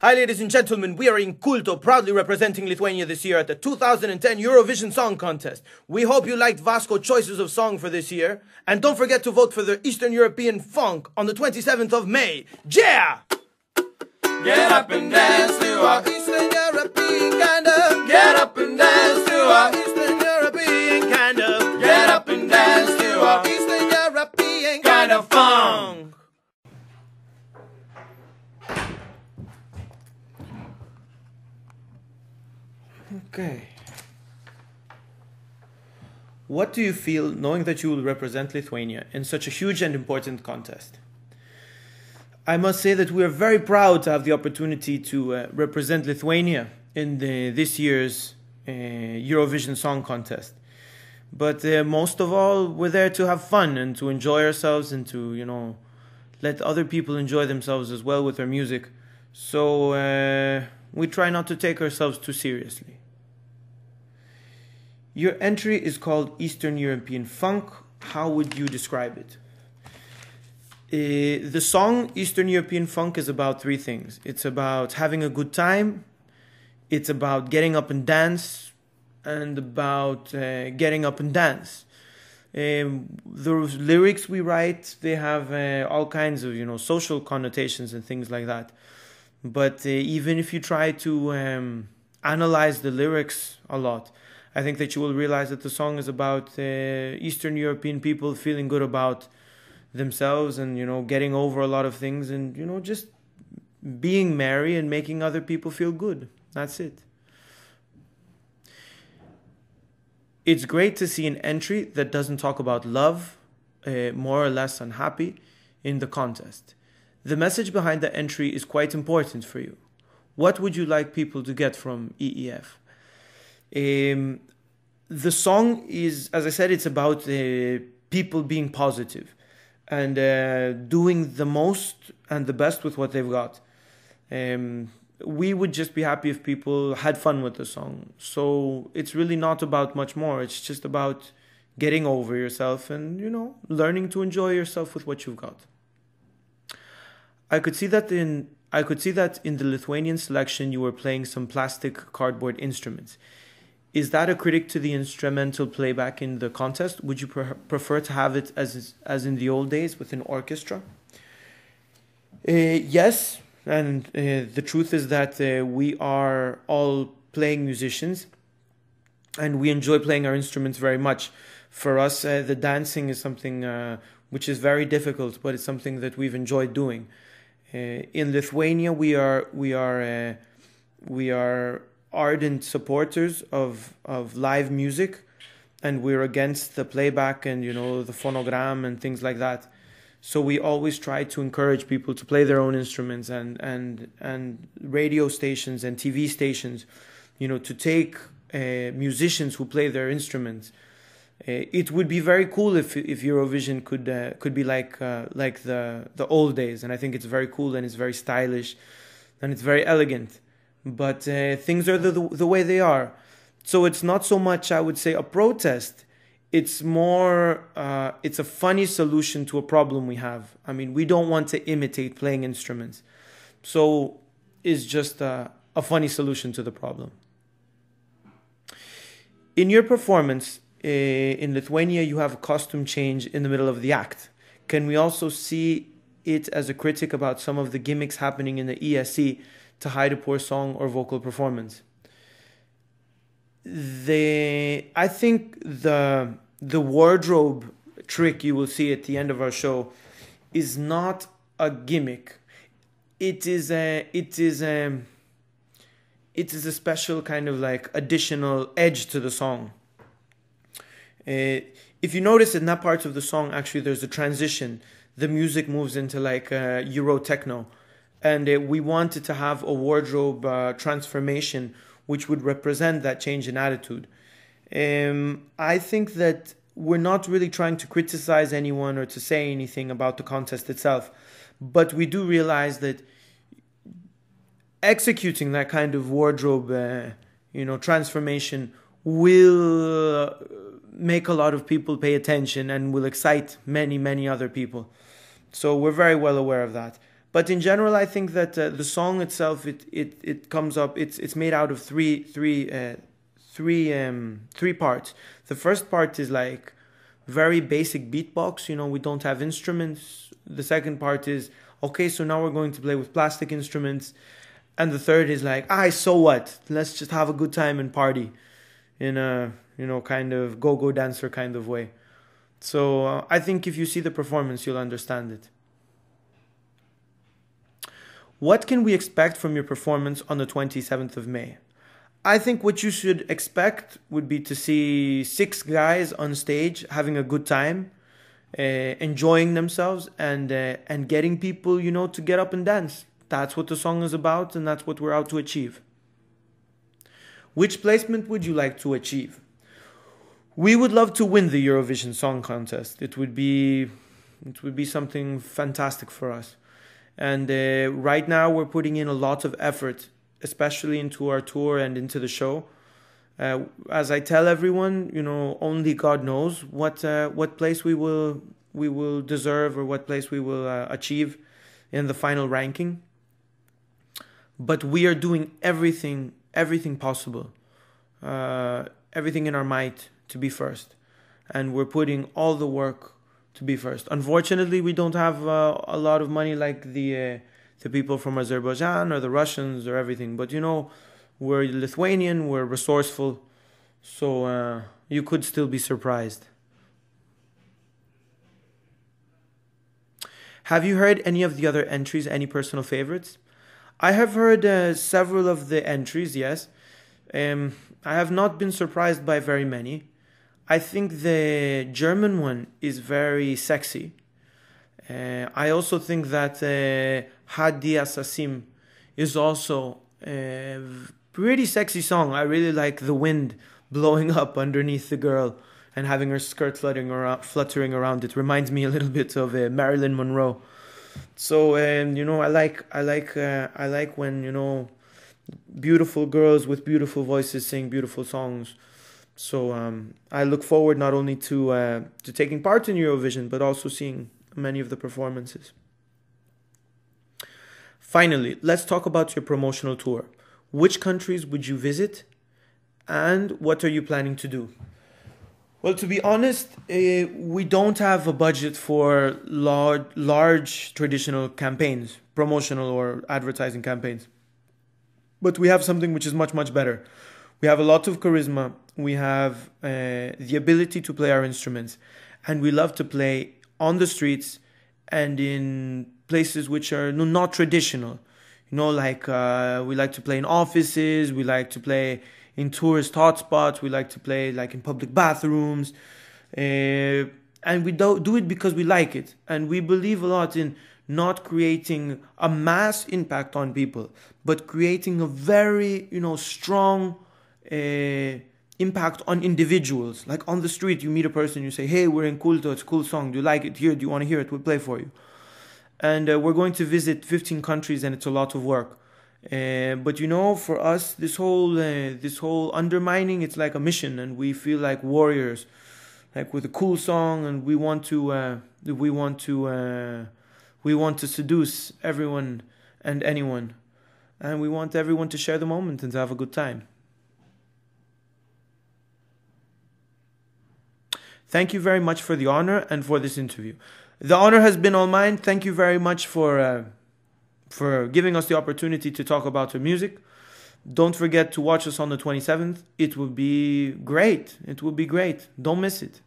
Hi ladies and gentlemen, we are in Culto, proudly representing Lithuania this year at the 2010 Eurovision Song Contest. We hope you liked Vasco choices of song for this year, and don't forget to vote for the Eastern European Funk on the 27th of May. Yeah! Get up and dance to our Eastern European kind of. Get up and dance to our Eastern European kind of. Get up and dance to our Eastern European kind of funk. Okay. What do you feel knowing that you will represent Lithuania in such a huge and important contest? I must say that we are very proud to have the opportunity to represent Lithuania in this year's Eurovision Song Contest. But most of all, we're there to have fun and to enjoy ourselves and to, let other people enjoy themselves as well with their music. So we try not to take ourselves too seriously. Your entry is called Eastern European Funk. How would you describe it? The song Eastern European Funk is about three things. It's about having a good time, it's about getting up and dance, and about getting up and dance. The lyrics we write, they have all kinds of social connotations and things like that. But even if you try to analyze the lyrics a lot, I think that you will realize that the song is about Eastern European people feeling good about themselves and, getting over a lot of things and, just being merry and making other people feel good. That's it. It's great to see an entry that doesn't talk about love, more or less unhappy, in the contest. The message behind the entry is quite important for you. What would you like people to get from EEF? The song is, as I said, it's about people being positive and doing the most and the best with what they've got. We would just be happy if people had fun with the song. So it's really not about much more. It's just about getting over yourself and, learning to enjoy yourself with what you've got. I could see that in the Lithuanian selection you were playing some plastic cardboard instruments. Is that a critic to the instrumental playback in the contest? Would you prefer to have it as in the old days with an orchestra? Yes, and the truth is that we are all playing musicians and we enjoy playing our instruments very much. For us, the dancing is something which is very difficult, but it's something that we've enjoyed doing. In Lithuania, we are ardent supporters of live music, and we're against the playback and the phonogram and things like that. So we always try to encourage people to play their own instruments and radio stations and TV stations, to take musicians who play their instruments. It would be very cool if Eurovision could be like the old days, and I think it's very cool and it's very stylish and it's very elegant. But things are the way they are. So it's not so much, I would say, a protest. It's more, it's a funny solution to a problem we have. I mean, we don't want to imitate playing instruments. So it's just a funny solution to the problem. In your performance in Lithuania, you have a costume change in the middle of the act. Can we also see it as a critic about some of the gimmicks happening in the ESC to hide a poor song or vocal performance? I think the wardrobe trick you will see at the end of our show is not a gimmick. It is a special kind of like additional edge to the song. If you notice in that part of the song, actually there's a transition. The music moves into like Euro techno. And we wanted to have a wardrobe transformation which would represent that change in attitude. I think that we're not really trying to criticize anyone or to say anything about the contest itself. But we do realize that executing that kind of wardrobe transformation will make a lot of people pay attention and will excite many, many other people. So we're very well aware of that. But in general, I think that the song itself, it comes up. It's made out of three parts. The first part is like very basic beatbox. You know, we don't have instruments. The second part is, okay, so now we're going to play with plastic instruments. And the third is like, so what? Let's just have a good time and party in a, kind of go-go dancer kind of way. So I think if you see the performance, you'll understand it. What can we expect from your performance on the 27th of May? I think what you should expect would be to see 6 guys on stage having a good time, enjoying themselves, and getting people, to get up and dance. That's what the song is about, and that's what we're out to achieve. Which placement would you like to achieve? We would love to win the Eurovision Song Contest. It would be something fantastic for us. And right now we're putting in a lot of effort, especially into our tour and into the show. As I tell everyone, only God knows what place we will deserve or what place we will achieve in the final ranking. But we are doing everything possible, everything in our might to be first, and we're putting all the work to be first. Unfortunately, we don't have a lot of money like the people from Azerbaijan or the Russians or everything. But we're Lithuanian, we're resourceful, so you could still be surprised. Have you heard any of the other entries? Any personal favorites? I have heard several of the entries. Yes, I have not been surprised by very many. I think the German one is very sexy. I also think that Hadi Assassim is also a pretty sexy song. I really like the wind blowing up underneath the girl and having her skirt fluttering around. It reminds me a little bit of Marilyn Monroe. So I like when beautiful girls with beautiful voices sing beautiful songs. So I look forward not only to taking part in Eurovision, but also seeing many of the performances. Finally, let's talk about your promotional tour. Which countries would you visit, and what are you planning to do? Well, to be honest, we don't have a budget for large traditional campaigns, promotional or advertising campaigns. But we have something which is much, much better. We have a lot of charisma. We have the ability to play our instruments, and we love to play on the streets and in places which are not traditional. Like we like to play in offices, we like to play in tourist hotspots, we like to play like in public bathrooms, and we do it because we like it, and we believe a lot in not creating a mass impact on people, but creating a very strong impact on individuals. Like on the street, you meet a person, you say, hey, we're in Culto, it's a cool song, do you like it? Here, do you want to hear it? We'll play for you. And we're going to visit 15 countries, and it's a lot of work. But for us, this whole undermining, it's like a mission, and we feel like warriors, like with a cool song, and we want to seduce everyone and anyone, and we want everyone to share the moment and to have a good time. Thank you very much for the honor and for this interview. The honor has been all mine. Thank you very much for giving us the opportunity to talk about your music. Don't forget to watch us on the 27th. It will be great. Don't miss it.